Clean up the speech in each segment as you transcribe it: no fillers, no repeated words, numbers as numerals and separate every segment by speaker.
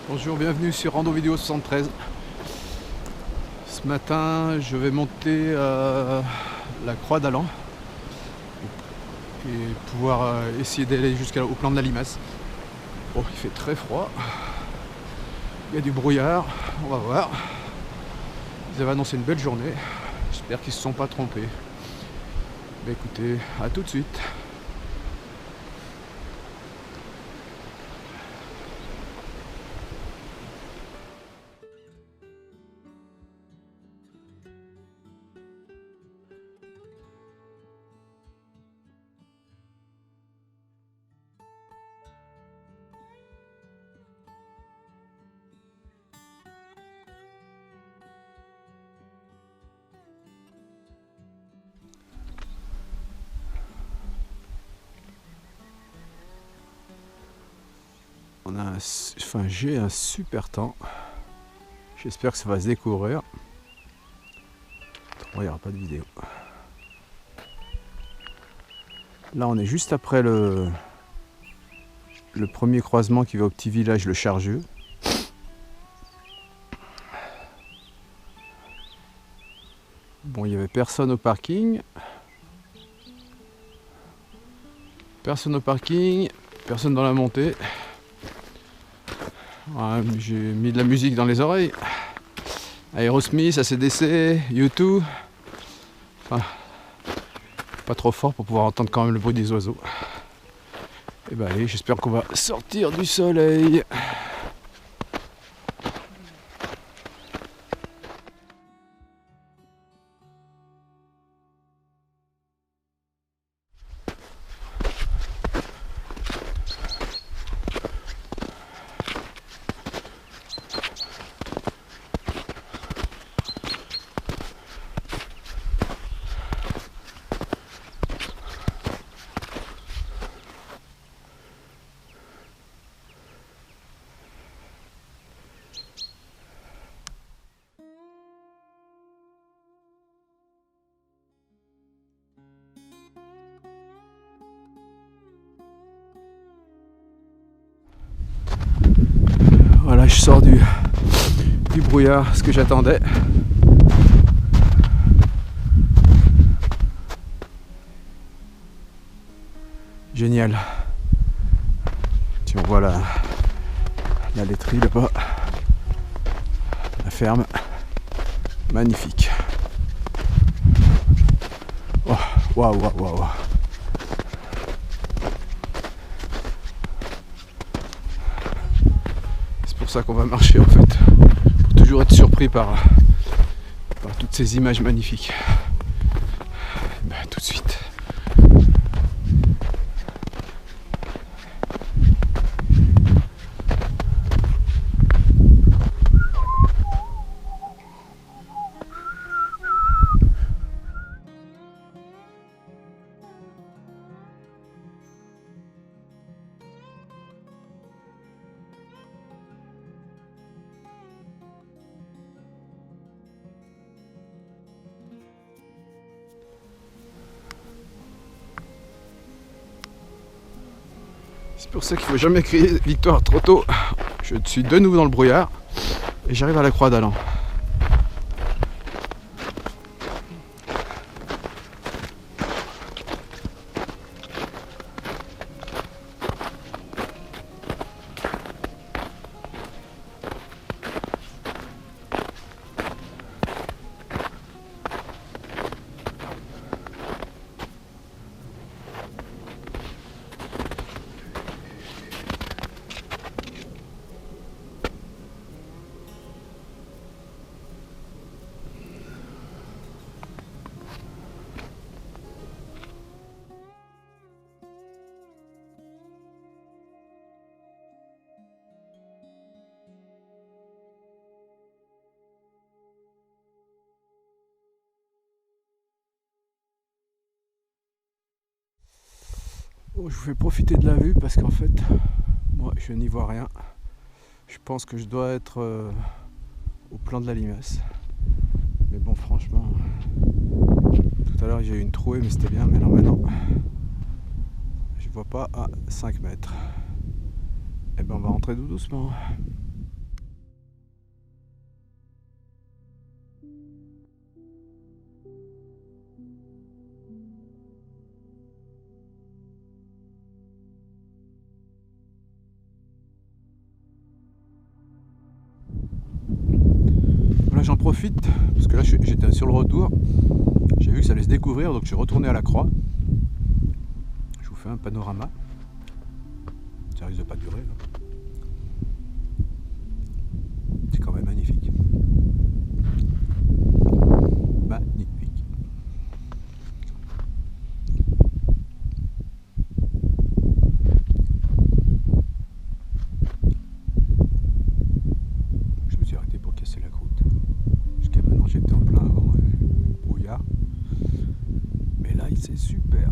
Speaker 1: Bonjour, bienvenue sur Rando Vidéo 73. Ce matin, je vais monter la croix d'Allan et pouvoir essayer d'aller jusqu'au plan de la Limace. Bon, il fait très froid, il y a du brouillard, on va voir. Ils avaient annoncé une belle journée, j'espère qu'ils ne se sont pas trompés. Mais écoutez, à tout de suite. J'ai un super temps. J'espère que ça va se découvrir. Il n'y aura pas de vidéo. Là, on est juste après le premier croisement qui va au petit village Le Chargeux. Bon, il n'y avait personne au parking. Personne au parking, personne dans la montée. Ouais, j'ai mis de la musique dans les oreilles. Aerosmith, AC/DC, U2. Enfin, pas trop fort pour pouvoir entendre quand même le bruit des oiseaux. Et ben allez, j'espère qu'on va sortir du soleil. Voilà, je sors du brouillard, ce que j'attendais. Génial. Si on voit la laiterie là-bas, la ferme, magnifique. Oh, waouh, waouh, waouh. C'est pour ça qu'on va marcher en fait, pour toujours être surpris par toutes ces images magnifiques. Ben, tout de suite. C'est pour ça qu'il ne faut jamais crier victoire trop tôt. Je suis de nouveau dans le brouillard et j'arrive à la croix d'Allan. Oh, je vous fais profiter de la vue parce qu'en fait, moi je n'y vois rien. Je pense que je dois être au plan de la Limace. Mais bon, franchement, tout à l'heure j'ai eu une trouée, mais c'était bien. Mais alors maintenant, je vois pas à 5 mètres. Et ben on va rentrer tout doucement. profite, parce que là j'étais sur le retour, j'ai vu que ça allait se découvrir, donc je suis retourné à la croix. Je vous fais un panorama. Ça risque de pas durer là. C'est quand même magnifique. Magnifique. Je me suis arrêté pour casser la croûte. Jusqu'à maintenant j'étais en plein brouillard. Mais là c'est super.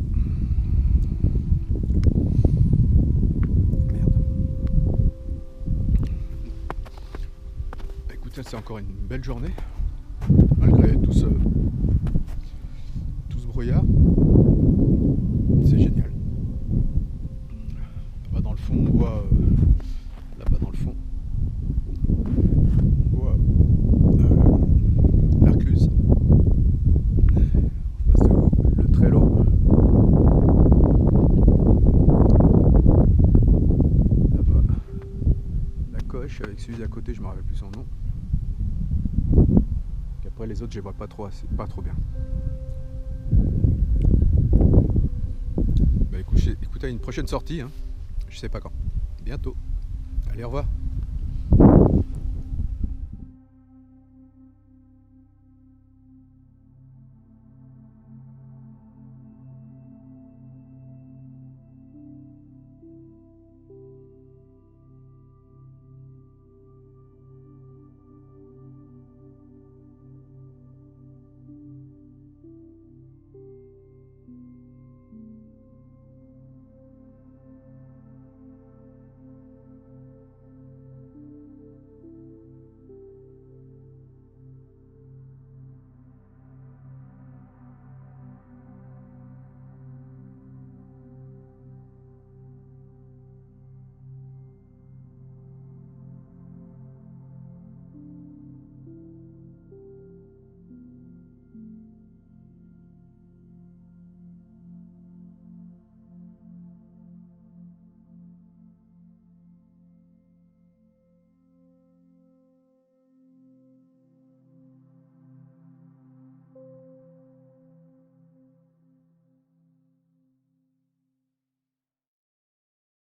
Speaker 1: Merde. Écoutez, c'est encore une belle journée. Malgré tout ce brouillard. C'est génial. Là-bas dans le fond, on voit là-bas dans le fond, on voit l'Arcluse. En face de vous, le Trello. Là-bas, la Coche avec celui d'à côté, je me rappelle plus son nom. Et après les autres, je les vois pas trop, c'est pas trop bien. Bah écoutez, à une prochaine sortie, hein. Je sais pas quand. Bientôt. Allez, au revoir.